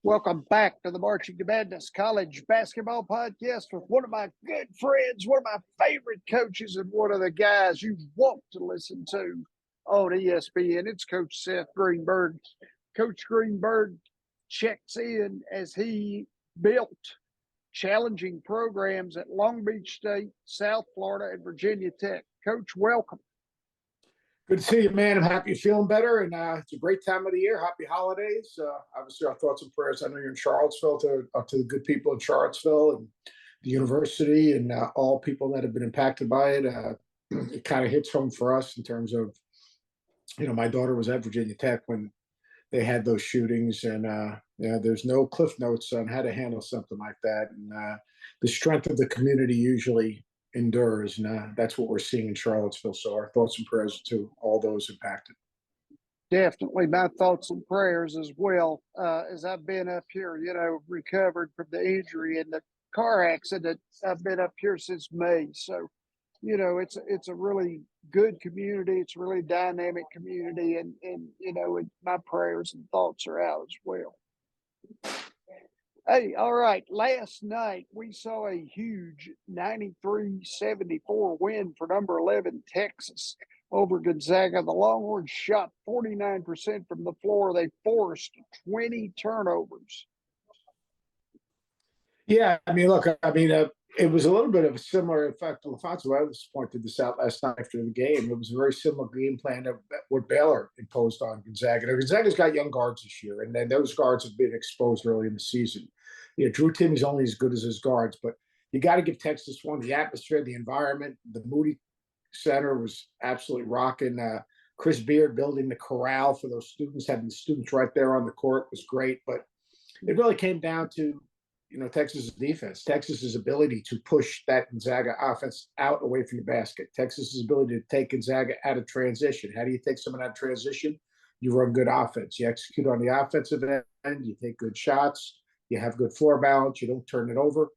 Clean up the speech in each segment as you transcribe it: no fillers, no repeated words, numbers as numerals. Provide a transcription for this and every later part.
Welcome back to the Marching to Madness College Basketball Podcast with one of my good friends, one of my favorite coaches, and one of the guys you want to listen to on ESPN. It's Coach Seth Greenberg. Coach Greenberg checks in as he built challenging programs at Long Beach State, South Florida, and Virginia Tech. Coach, welcome. Good to see you, man. I'm happy you're feeling better, and it's a great time of the year. Happy holidays. Obviously, our thoughts and prayers. I know you're in Charlottesville, to the good people in Charlottesville and the university and all people that have been impacted by it. It kind of hits home for us in terms of, my daughter was at Virginia Tech when they had those shootings, and there's no cliff notes on how to handle something like that. And the strength of the community usually endures, and that's what we're seeing in Charlottesville. So our thoughts and prayers to all those impacted. Definitely my thoughts and prayers as well, as I've been up here, recovered from the injury and the car accident. I've been up here since May. So, it's a really good community. It's a really dynamic community, and my prayers and thoughts are out as well. Hey, all right. Last night, we saw a huge 93-74 win for number 11 Texas over Gonzaga. The Longhorns shot 49% from the floor. They forced 20 turnovers. Yeah, it was a little bit of a similar, in fact, LaFonso Evans pointed this out last night after the game. It was a very similar game plan to what Baylor imposed on Gonzaga. Now, Gonzaga's got young guards this year, and then those guards have been exposed early in the season. Drew Timme's only as good as his guards, but you got to give Texas one. The atmosphere, the environment, the Moody Center was absolutely rocking. Chris Beard building the corral for those students, having the students right there on the court was great. But it really came down to, Texas's defense, Texas's ability to push that Gonzaga offense out away from the basket, Texas's ability to take Gonzaga out of transition. How do you take someone out of transition? You run good offense. You execute on the offensive end. You take good shots. You have good floor balance. You don't turn it over.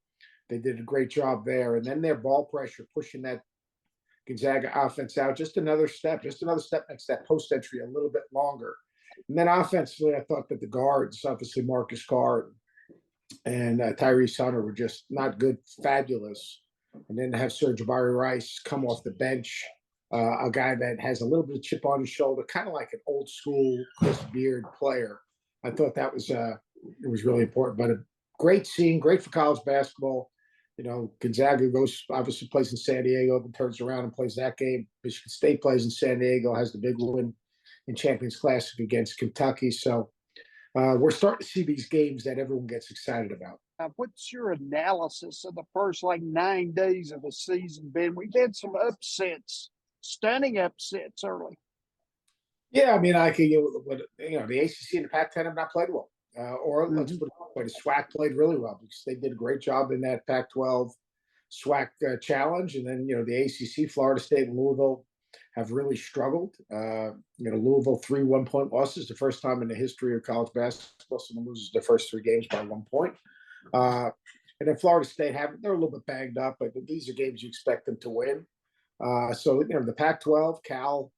They did a great job there. And then their ball pressure, pushing that Gonzaga offense out just another step makes that post entry a little bit longer. And then offensively, I thought that the guards, obviously Marcus Carr and Tyrese Hunter, were just not good, fabulous. And then to have Serge Jabari Rice come off the bench, a guy that has a little bit of chip on his shoulder, kind of like an old school Chris Beard player. I thought that was it was really important. But a great scene, great for college basketball. Gonzaga obviously plays in San Diego, then turns around and plays that game. Michigan State plays in San Diego, has the big win in Champions Classic against Kentucky. So we're starting to see these games that everyone gets excited about. What's your analysis of the first 9 days of the season, Ben? We've had some upsets, stunning upsets early. Yeah, I can, the ACC and the Pac-10 have not played well. Let's put it this way, the SWAC played really well because they did a great job in that Pac-12 SWAC challenge. And then, the ACC, Florida State and Louisville have really struggled. Louisville 3 one-point losses, the first time in the history of college basketball. Someone loses their first 3 games by 1 point. And then Florida State they're a little bit banged up, but these are games you expect them to win. So, the Pac-12, Cal,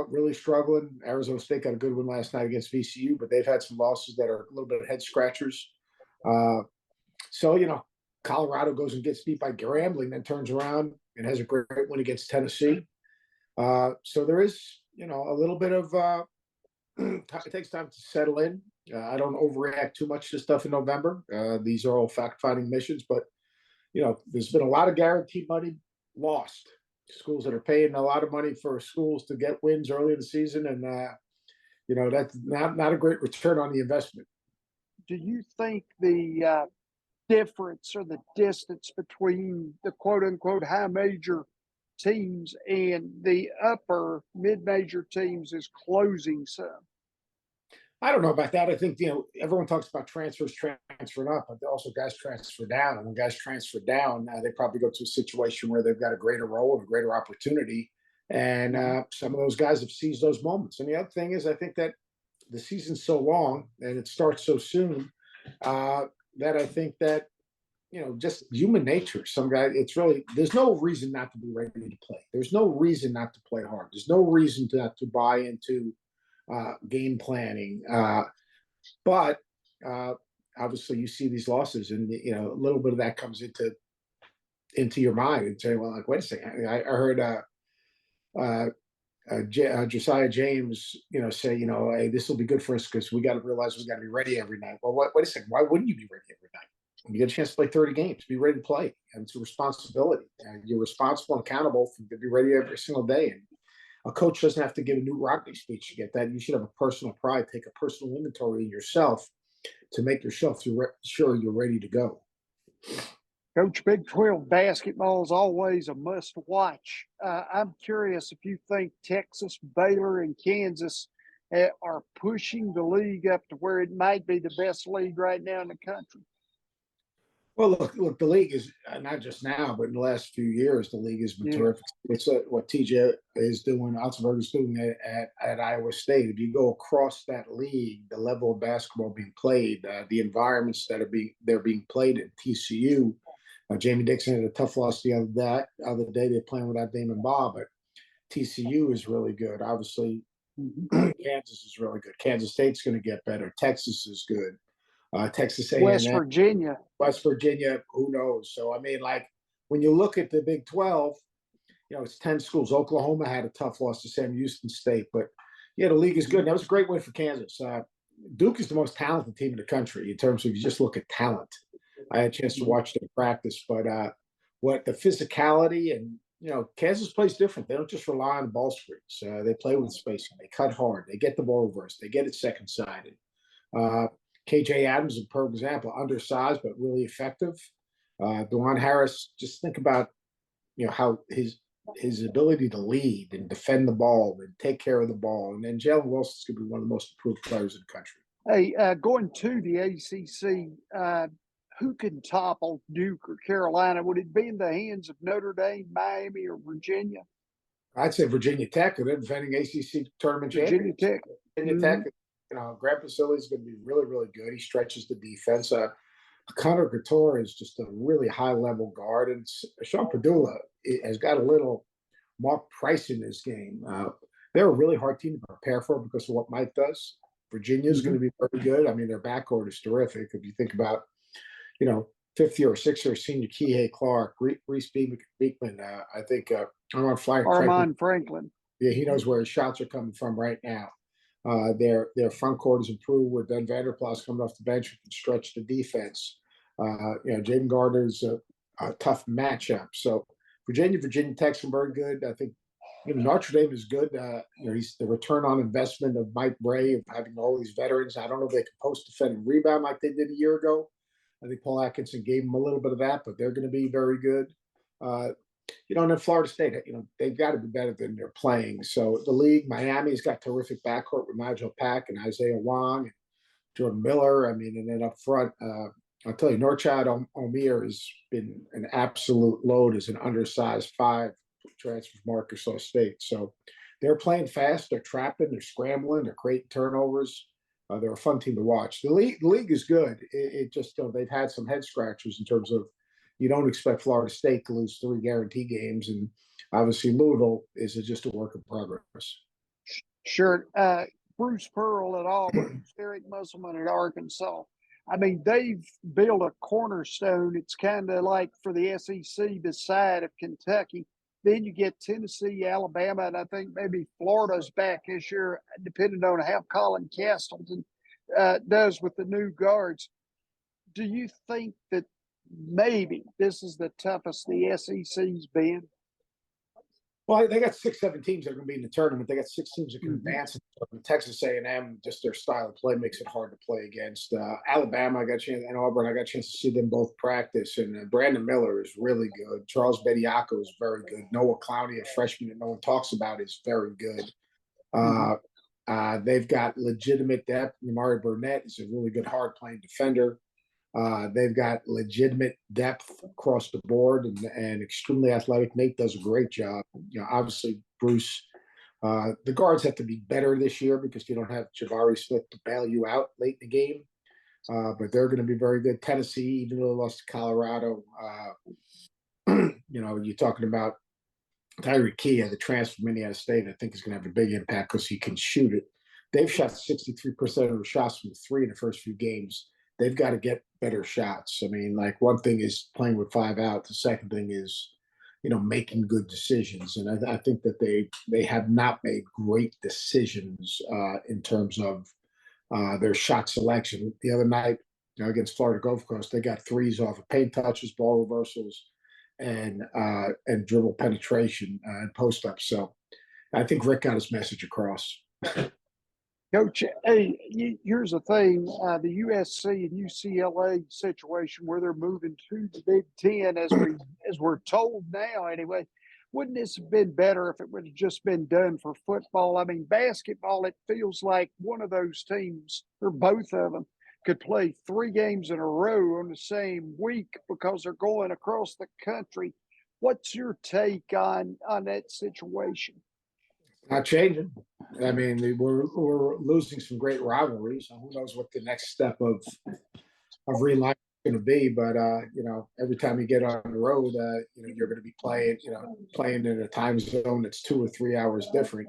really struggling. Arizona State got a good win last night against VCU, but they've had some losses that are a little bit of head scratchers. So, Colorado goes and gets beat by Grambling, then turns around and has a great win against Tennessee. So there is, a little bit of it takes time to settle in. I don't overreact too much to stuff in November. These are all fact-finding missions, but, there's been a lot of guaranteed money lost. Schools that are paying a lot of money for schools to get wins early in the season, and that's not a great return on the investment. Do you think the difference or the distance between the quote-unquote high major teams and the upper mid-major teams is closing some? I don't know about that. I think, everyone talks about transfers transferring up, but also guys transfer down. And when guys transfer down, they probably go to a situation where they've got a greater role and a greater opportunity. And some of those guys have seized those moments. And the other thing is, I think that the season's so long and it starts so soon that I think that, just human nature. Some guy, there's no reason not to be ready to play. There's no reason not to play hard. There's no reason not to buy into game planning. But obviously you see these losses, and a little bit of that comes into your mind and say, well, like, wait a second. I heard uh, Josiah James, say, hey, this will be good for us because we got to realize we got to be ready every night. Well, wait a second. Why wouldn't you be ready every night? When you get a chance to play 30 games, be ready to play. And it's a responsibility. And you're responsible and accountable to be ready every single day. And a coach doesn't have to give a New Rockne speech to get that. You should have a personal pride, take a personal inventory in yourself to make yourself sure you're ready to go. Coach, Big 12 basketball is always a must watch. I'm curious if you think Texas, Baylor, and Kansas are pushing the league up to where it might be the best league right now in the country. Well, look, the league is not just now, but in the last few years, the league has been terrific. It's what TJ is doing, Otzelberg is doing at Iowa State. If you go across that league, the level of basketball being played, the environments that they're being played at TCU. Jamie Dixon had a tough loss the other day. They're playing without Damon Baugh, but TCU is really good. Obviously, Kansas is really good. Kansas State's going to get better. Texas is good. Texas A&M, West Virginia, who knows? So, I mean, like, when you look at the Big 12, it's 10 schools. Oklahoma had a tough loss to Sam Houston State, but, the league is good. And that was a great win for Kansas. Duke is the most talented team in the country in terms of you just look at talent. I had a chance to watch them practice, but what the physicality and, Kansas plays different. They don't just rely on ball screens. They play with spacing. They cut hard. They get the ball reversed. They get it second-sided. KJ Adams is a perfect example, undersized but really effective. DeJuan Harris, just think about, how his ability to lead and defend the ball and take care of the ball. And then Jalen Wilson's going to be one of the most improved players in the country. Hey, going to the ACC, who can topple Duke or Carolina? Would it be in the hands of Notre Dame, Miami, or Virginia? I'd say Virginia Tech, they're defending ACC tournament champions. Virginia Tech, Grant Basile is going to be really, really good. He stretches the defense. Connor Couture is just a really high-level guard, and Sean Padula has got a little Mark Price in his game. They're a really hard team to prepare for because of what Mike does. Virginia is going to be very good. I mean, their backcourt is terrific. If you think about, fifth-year or sixth-year senior Kihei Clark, Reese Beekman, I think Armand Franklin. Yeah, he knows where his shots are coming from right now. Their front court is improved with Ben Vanderplas coming off the bench who can stretch the defense. Jaden Gardner's a tough matchup. So Virginia Tech's very good. I think Notre Dame is good. He's the return on investment of Mike Bray of having all these veterans. I don't know if they can post, defend, and rebound like they did a year ago. I think Paul Atkinson gave them a little bit of that, but they're going to be very good. And then Florida State, they've got to be better than they're playing. So the league, Miami's got terrific backcourt with Nigel Pack and Isaiah Wong and Jordan Miller. I mean, and then up front, I'll tell you, Norchad Omier has been an absolute load as an undersized 5 transfer from Arkansas State. So they're playing fast, they're trapping, they're scrambling, they're creating turnovers. They're a fun team to watch. The league is good. It just they've had some head scratchers in terms of you don't expect Florida State to lose 3 guarantee games, and obviously Louisville is just a work in progress. Sure. Bruce Pearl at Auburn, Eric Musselman at Arkansas. I mean, they've built a cornerstone. It's kind of like for the SEC beside of Kentucky. Then you get Tennessee, Alabama, and I think maybe Florida's back this year, depending on how Colin Castleton does with the new guards. Do you think that maybe this is the toughest the SEC's been? Well, they got 6-7 teams that are going to be in the tournament. They got 6 teams that can advance. Texas A&M, just their style of play makes it hard to play against. Alabama, I got a chance, and Auburn, I got a chance to see them both practice. And Brandon Miller is really good. Charles Bediako is very good. Noah Clowney, a freshman that no one talks about, is very good. They've got legitimate depth. Amari Burnett is a really good hard-playing defender. They've got legitimate depth across the board and extremely athletic. Nate does a great job. Obviously, Bruce, the guards have to be better this year because you don't have Jabari Smith to bail you out late in the game. But they're going to be very good. Tennessee, even though they lost to Colorado, you're talking about Tyreek Kia, the transfer from Indiana State, I think is going to have a big impact because he can shoot it. they've shot 63% of the shots from 3 in the first few games. They've got to get better shots. I mean, like, one thing is playing with 5 out. The second thing is, making good decisions. And I think that they have not made great decisions in terms of their shot selection. The other night, against Florida Gulf Coast, they got threes off of paint touches, ball reversals, and dribble penetration and post ups. So I think Rick got his message across. Coach, hey, here's the thing: the USC and UCLA situation, where they're moving to the Big Ten, as we're told now, anyway. Wouldn't this have been better if it would have just been done for football? I mean, basketball, it feels like one of those teams, or both of them, could play 3 games in a row on the same week because they're going across the country. What's your take on that situation? Not changing. I mean, we're losing some great rivalries. Who knows what the next step of realignment is going to be? But every time you get on the road, you're going to be playing in a time zone that's 2 or 3 hours different.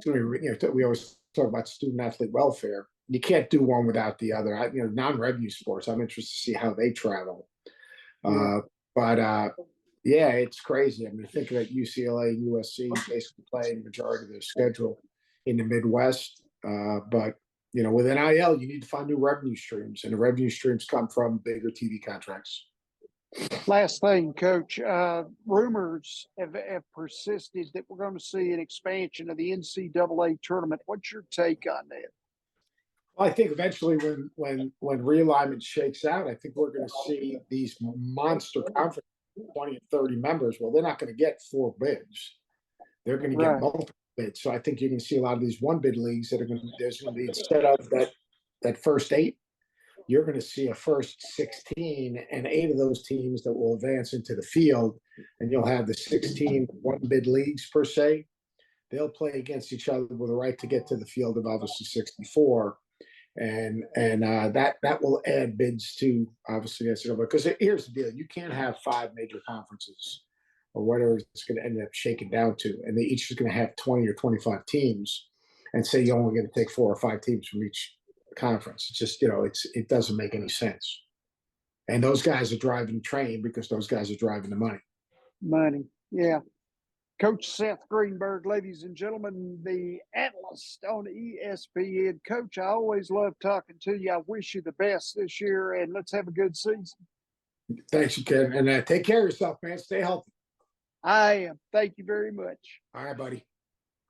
We always talk about student athlete welfare. You can't do one without the other. Non-revenue sports, I'm interested to see how they travel. Yeah, it's crazy. I mean, think of it, UCLA and USC basically playing the majority of their schedule in the Midwest. But with NIL, you need to find new revenue streams, and the revenue streams come from bigger TV contracts. Last thing, Coach, rumors have persisted that we're going to see an expansion of the NCAA tournament. What's your take on that? Well, I think eventually when realignment shakes out, I think we're going to see these monster conferences, 20 and 30 members. Well, they're not going to get 4 bids. They're going to get multiple bids. So I think you're going to see a lot of these 1-bid leagues that there's going to be, instead of that first 8, you're going to see a first 16 and 8 of those teams that will advance into the field, and you'll have the 16 1-bid leagues per se. They'll play against each other with a right to get to the field of obviously 64. And that will add bids to obviously NCAA, because here's the deal: you can't have 5 major conferences or whatever it's going to end up shaking down to, and they each is going to have 20 or 25 teams, and say you're only going to take 4 or 5 teams from each conference. It's just it doesn't make any sense. And those guys are driving the train because those guys are driving the money. Money, yeah. Coach Seth Greenberg, ladies and gentlemen, the analyst on ESPN. Coach, I always love talking to you. I wish you the best this year, and let's have a good season. Thanks, Ken. And take care of yourself, man. Stay healthy. I am. Thank you very much. All right, buddy.